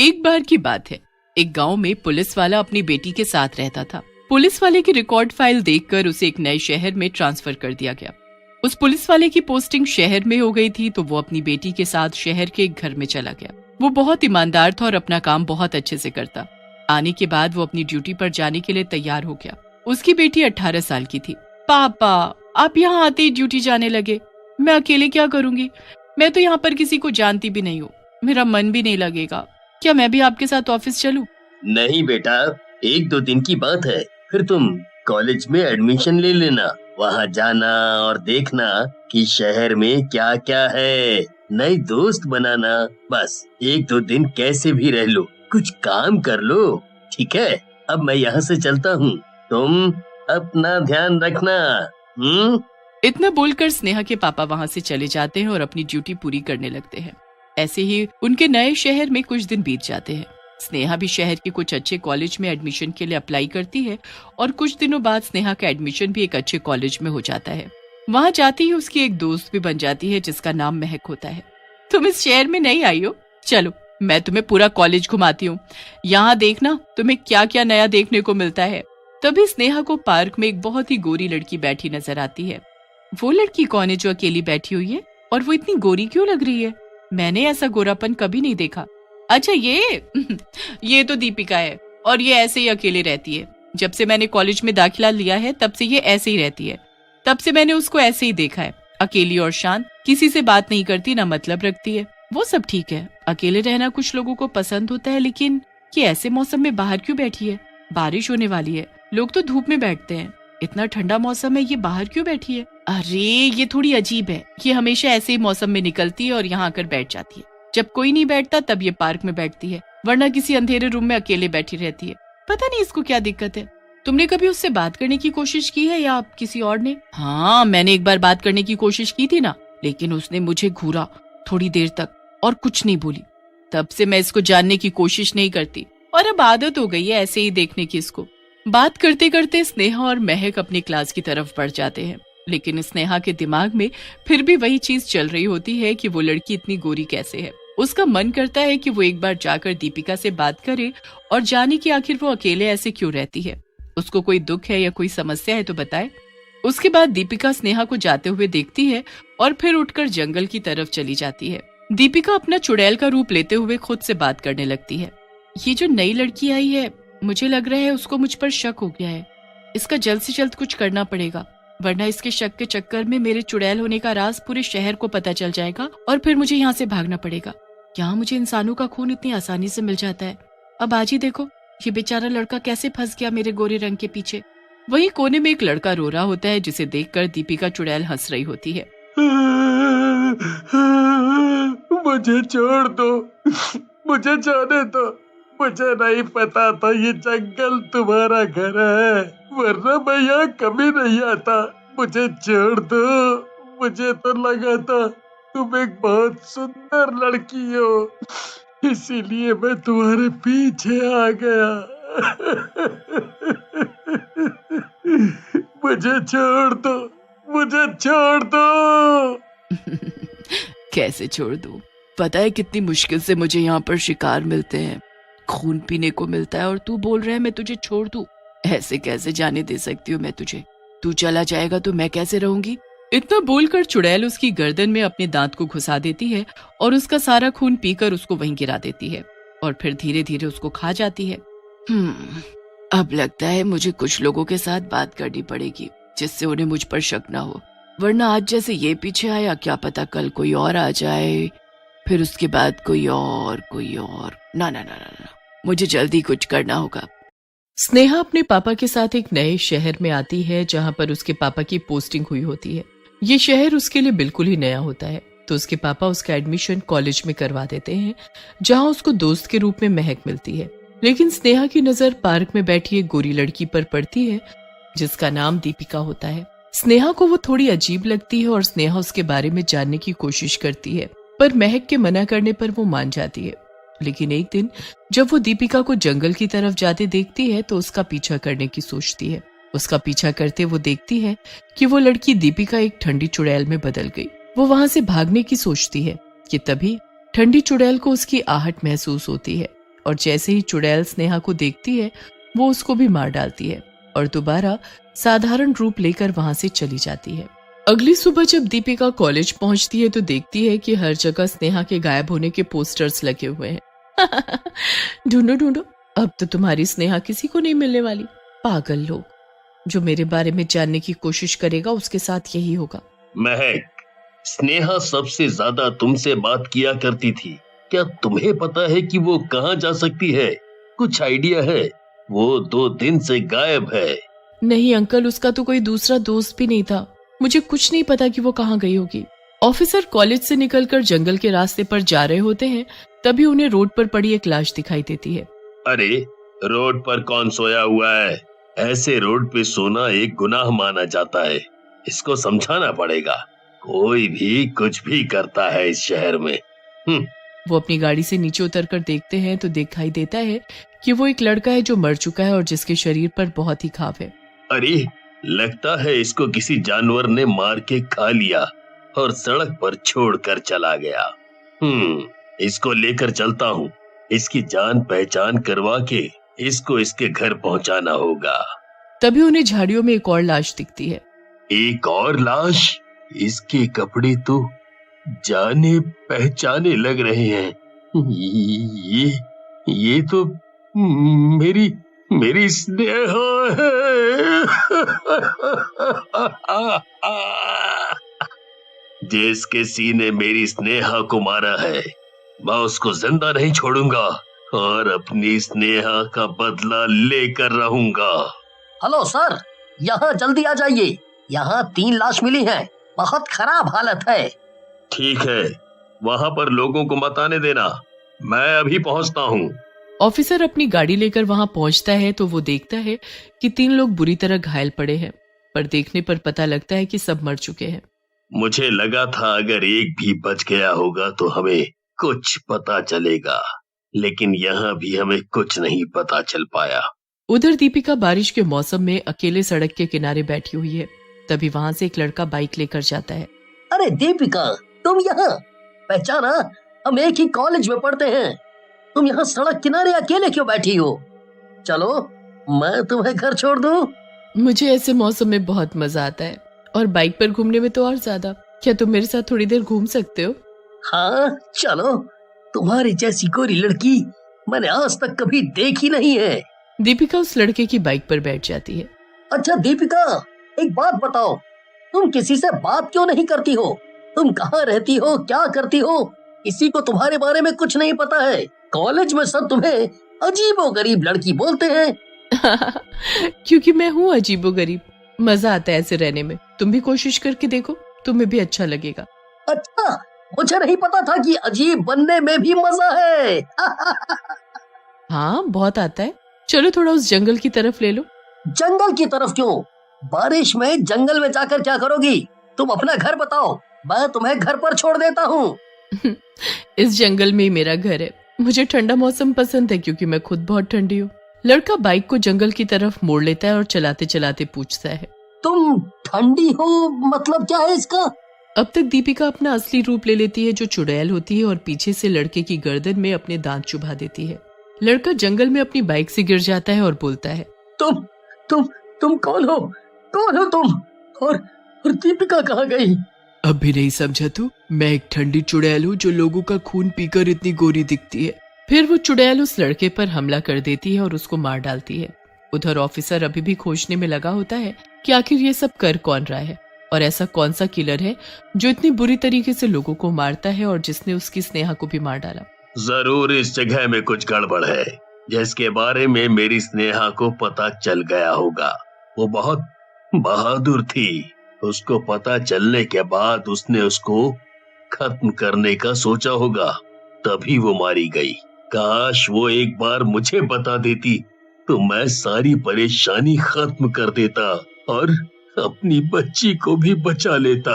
एक बार की बात है, एक गांव में पुलिस वाला अपनी बेटी के साथ रहता था। पुलिस वाले की रिकॉर्ड फाइल देखकर उसे एक नए शहर में ट्रांसफर कर दिया गया। उस पुलिस वाले की पोस्टिंग शहर में हो गई थी, तो वो अपनी बेटी के साथ शहर के एक घर में चला गया। वो बहुत ईमानदार था और अपना काम बहुत अच्छे से करता। आने के बाद वो अपनी ड्यूटी पर जाने के लिए तैयार हो गया। उसकी बेटी 18 साल की थी। पापा, आप यहाँ आते ही ड्यूटी जाने लगे, मैं अकेले क्या करूंगी? मैं तो यहाँ पर किसी को जानती भी नहीं हूँ, मेरा मन भी नहीं लगेगा। क्या मैं भी आपके साथ ऑफिस चलूं? नहीं बेटा, 1-2 दिन की बात है, फिर तुम कॉलेज में एडमिशन ले लेना। वहाँ जाना और देखना कि शहर में क्या क्या है, नए दोस्त बनाना। बस 1-2 दिन कैसे भी रह लो, कुछ काम कर लो, ठीक है? अब मैं यहाँ से चलता हूँ, तुम अपना ध्यान रखना। इतना बोलकर स्नेहा के पापा वहाँ से चले जाते हैं और अपनी ड्यूटी पूरी करने लगते हैं। ऐसे ही उनके नए शहर में कुछ दिन बीत जाते हैं। स्नेहा भी शहर के कुछ अच्छे कॉलेज में एडमिशन के लिए अप्लाई करती है और कुछ दिनों बाद स्नेहा का एडमिशन भी एक अच्छे कॉलेज में हो जाता है। वहाँ जाती ही उसकी एक दोस्त भी बन जाती है जिसका नाम महक होता है। तुम इस शहर में नहीं आई हो, चलो मैं तुम्हें पूरा कॉलेज घुमाती हूँ, यहाँ देखना तुम्हें क्या क्या नया देखने को मिलता है। तभी स्नेहा को पार्क में एक बहुत ही गोरी लड़की बैठी नजर आती है। वो लड़की कौन है जो अकेली बैठी हुई है, और वो इतनी गोरी क्यों लग रही है? मैंने ऐसा गोरापन कभी नहीं देखा। अच्छा ये तो दीपिका है, और ये ऐसे ही अकेले रहती है। जब से मैंने कॉलेज में दाखिला लिया है तब से ये ऐसे ही रहती है। तब से मैंने उसको ऐसे ही देखा है, अकेली और शांत, किसी से बात नहीं करती, ना मतलब रखती है। वो सब ठीक है, अकेले रहना कुछ लोगों को पसंद होता है, लेकिन ये ऐसे मौसम में बाहर क्यों बैठी है? बारिश होने वाली है, लोग तो धूप में बैठते हैं, इतना ठंडा मौसम है, ये बाहर क्यों बैठी है? अरे ये थोड़ी अजीब है, ये हमेशा ऐसे ही मौसम में निकलती है और यहाँ आकर बैठ जाती है। जब कोई नहीं बैठता तब ये पार्क में बैठती है, वरना किसी अंधेरे रूम में अकेले बैठी रहती है। पता नहीं इसको क्या दिक्कत है। तुमने कभी उससे बात करने की कोशिश की है या किसी और ने? हाँ, मैंने एक बार बात करने की कोशिश की थी ना, लेकिन उसने मुझे घूरा थोड़ी देर तक और कुछ नहीं बोली। तब से मैं इसको जानने की कोशिश नहीं करती और अब आदत हो गई है ऐसे ही देखने की इसको। बात करते करते स्नेहा और महक अपनी क्लास की तरफ बढ़ जाते हैं, लेकिन स्नेहा के दिमाग में फिर भी वही चीज चल रही होती है कि वो लड़की इतनी गोरी कैसे है। उसका मन करता है कि वो एक बार जाकर दीपिका से बात करे और जाने कि आखिर वो अकेले ऐसे क्यों रहती है, उसको कोई दुख है या कोई समस्या है तो बताए। उसके बाद दीपिका स्नेहा को जाते हुए देखती है और फिर उठकर जंगल की तरफ चली जाती है। दीपिका अपना चुड़ैल का रूप लेते हुए खुद से बात करने लगती है। ये जो नई लड़की आई है, मुझे लग रहा है उसको मुझ पर शक हो गया है। इसका जल्द से जल्द कुछ करना पड़ेगा, वरना इसके शक के चक्कर में मेरे चुड़ैल होने का राज पूरे शहर को पता चल जाएगा और फिर मुझे यहाँ से भागना पड़ेगा। यहाँ मुझे इंसानों का खून इतनी आसानी से मिल जाता है। अब आज ही देखो ये बेचारा लड़का कैसे फंस गया मेरे गोरे रंग के पीछे। वहीं कोने में एक लड़का रो रहा होता है, जिसे देखकर दीपिका चुड़ैल हंस रही होती है। मुझे छोड़ दो, मुझे जाने दो, मुझे नहीं पता था ये जंगल तुम्हारा घर है, वरना मैं यहाँ कभी नहीं आता। मुझे छोड़ दो, मुझे तो लगा था तुम एक बहुत सुंदर लड़की हो, इसीलिए मैं तुम्हारे पीछे आ गया। मुझे छोड़ दो, मुझे छोड़ दो। कैसे छोड़ दूं? पता है कितनी मुश्किल से मुझे यहाँ पर शिकार मिलते हैं, खून पीने को मिलता है, और तू बोल रहा है मैं तुझे छोड़ दूं? ऐसे कैसे जाने दे सकती हूँ मैं तुझे? तू चला जाएगा तो मैं कैसे रहूंगी? इतना बोलकर चुड़ैल उसकी गर्दन में अपने दांत को घुसा देती है और उसका सारा खून पीकर उसको वहीं गिरा देती है और फिर धीरे धीरे उसको खा जाती है। अब लगता है मुझे कुछ लोगों के साथ बात करनी पड़ेगी जिससे उन्हें मुझ पर शक ना हो, वरना आज जैसे ये पीछे आया, क्या पता कल कोई और आ जाए, फिर उसके बाद कोई और। ना ना ना ना ना, मुझे जल्दी कुछ करना होगा। स्नेहा अपने पापा के साथ एक नए शहर में आती है जहां पर उसके पापा की पोस्टिंग हुई होती है। ये शहर उसके लिए बिल्कुल ही नया होता है, तो उसके पापा उसका एडमिशन कॉलेज में करवा देते हैं जहां उसको दोस्त के रूप में महक मिलती है। लेकिन स्नेहा की नजर पार्क में बैठी एक गोरी लड़की पर पड़ती है जिसका नाम दीपिका होता है। स्नेहा को वो थोड़ी अजीब लगती है और स्नेहा उसके बारे में जानने की कोशिश करती है, पर महक के मना करने पर वो मान जाती है। लेकिन एक दिन जब वो दीपिका को जंगल की तरफ जाते देखती है तो उसका पीछा करने की सोचती है। उसका पीछा करते वो देखती है कि वो लड़की दीपिका एक ठंडी चुड़ैल में बदल गई। वो वहां से भागने की सोचती है कि तभी ठंडी चुड़ैल को उसकी आहट महसूस होती है और जैसे ही चुड़ैल स्नेहा को देखती है वो उसको भी मार डालती है और दोबारा साधारण रूप लेकर वहां से चली जाती है। अगली सुबह जब दीपिका कॉलेज पहुंचती है तो देखती है कि हर जगह स्नेहा के गायब होने के पोस्टर्स लगे हुए हैं। ढूंढो ढूंढो, अब तो तुम्हारी स्नेहा किसी को नहीं मिलने वाली। पागल लोग, जो मेरे बारे में जानने की कोशिश करेगा उसके साथ यही होगा। महक, स्नेहा सबसे ज्यादा तुमसे बात किया करती थी। क्या तुम्हें पता है कि वो कहाँ जा सकती है? कुछ आइडिया है? वो 2 दिन से गायब है। नहीं अंकल, उसका तो कोई दूसरा दोस्त भी नहीं था। मुझे कुछ नहीं पता कि वो कहाँ गई होगी। ऑफिसर कॉलेज से निकलकर जंगल के रास्ते पर जा रहे होते हैं, तभी उन्हें रोड पर पड़ी एक लाश दिखाई देती है। अरे, रोड पर कौन सोया हुआ है? ऐसे रोड पे सोना एक गुनाह माना जाता है। इसको समझाना पड़ेगा। कोई भी कुछ भी करता है इस शहर में। वो अपनी गाड़ी से नीचे उतरकर देखते हैं तो दिखाई देता है कि वो एक लड़का है जो मर चुका है और जिसके शरीर पर बहुत ही घाव है। अरे, लगता है इसको किसी जानवर ने मार के खा लिया और सड़क पर छोड़कर चला गया। इसको लेकर चलता हूँ। इसकी जान पहचान करवा के इसको इसके घर पहुँचाना होगा। तभी उन्हें झाड़ियों में एक और लाश दिखती है। एक और लाश? इसके कपड़े तो जाने पहचाने लग रहे हैं। ये तो मेरी स्नेहा है। जिसके सीने मेरी स्नेहा को मारा है, मैं उसको जिंदा नहीं छोड़ूंगा और अपनी स्नेहा का बदला लेकर रहूंगा। हेलो सर, यहाँ जल्दी आ जाइए। यहाँ 3 लाश मिली हैं। बहुत खराब हालत है। ठीक है, वहाँ पर लोगों को मत आने देना। मैं अभी पहुँचता हूँ। ऑफिसर अपनी गाड़ी लेकर वहां पहुंचता है तो वो देखता है कि 3 लोग बुरी तरह घायल पड़े हैं, पर देखने पर पता लगता है कि सब मर चुके हैं। मुझे लगा था अगर एक भी बच गया होगा तो हमें कुछ पता चलेगा, लेकिन यहाँ भी हमें कुछ नहीं पता चल पाया। उधर दीपिका बारिश के मौसम में अकेले सड़क के किनारे बैठी हुई है। तभी वहां से एक लड़का बाइक लेकर जाता है। अरे दीपिका, तुम यहाँ? पहचाना, हम एक ही कॉलेज में पढ़ते हैं। तुम यहाँ सड़क किनारे अकेले क्यों बैठी हो? चलो, मैं तुम्हें घर छोड़ दूं। मुझे ऐसे मौसम में बहुत मजा आता है और बाइक पर घूमने में तो और ज्यादा। क्या तुम मेरे साथ थोड़ी देर घूम सकते हो? हाँ चलो, तुम्हारी जैसी गोरी लड़की मैंने आज तक कभी देखी नहीं है। दीपिका उस लड़के की बाइक पर बैठ जाती है। अच्छा दीपिका, एक बात बताओ, तुम किसी से बात क्यों नहीं करती हो? तुम कहाँ रहती हो, क्या करती हो? किसी को तुम्हारे बारे में कुछ नहीं पता है। कॉलेज में सब तुम्हें अजीबोगरीब लड़की बोलते हैं। क्योंकि मैं हूँ अजीबोगरीब। मजा आता है ऐसे रहने में। तुम भी कोशिश करके देखो, तुम्हें भी अच्छा लगेगा। अच्छा, मुझे नहीं पता था कि अजीब बनने में भी मजा है। हाँ, बहुत आता है। चलो थोड़ा उस जंगल की तरफ ले लो। जंगल की तरफ क्यों? बारिश में जंगल में जाकर क्या करोगी? तुम अपना घर बताओ, मैं तुम्हें घर पर छोड़ देता हूँ। इस जंगल में ही मेरा घर है। मुझे ठंडा मौसम पसंद है क्योंकि मैं खुद बहुत ठंडी हूँ। लड़का बाइक को जंगल की तरफ मोड़ लेता है और चलाते चलाते पूछता है, तुम ठंडी हो मतलब क्या है इसका? अब तक दीपिका अपना असली रूप ले लेती है जो चुड़ैल होती है और पीछे से लड़के की गर्दन में अपने दांत चुभा देती है। लड़का जंगल में अपनी बाइक से गिर जाता है और बोलता है, तुम कौन हो? कौन हो तुम? और दीपिका कहाँ गई? अब भी नहीं समझा तू? मैं एक ठंडी चुड़ैल हूँ जो लोगों का खून पीकर इतनी गोरी दिखती है। फिर वो चुड़ैल उस लड़के पर हमला कर देती है और उसको मार डालती है। उधर ऑफिसर अभी भी खोजने में लगा होता है कि आखिर ये सब कर कौन रहा है और ऐसा कौन सा किलर है जो इतनी बुरी तरीके से लोगों को मारता है और जिसने उसकी स्नेहा को भी मार डाला। जरूर इस जगह में कुछ गड़बड़ है जिसके बारे में मेरी स्नेहा को पता चल गया होगा। वो बहुत बहादुर थी। उसको पता चलने के बाद उसने उसको खत्म करने का सोचा होगा, तभी वो मारी गई। काश वो एक बार मुझे बता देती तो मैं सारी परेशानी खत्म कर देता और अपनी बच्ची को भी बचा लेता।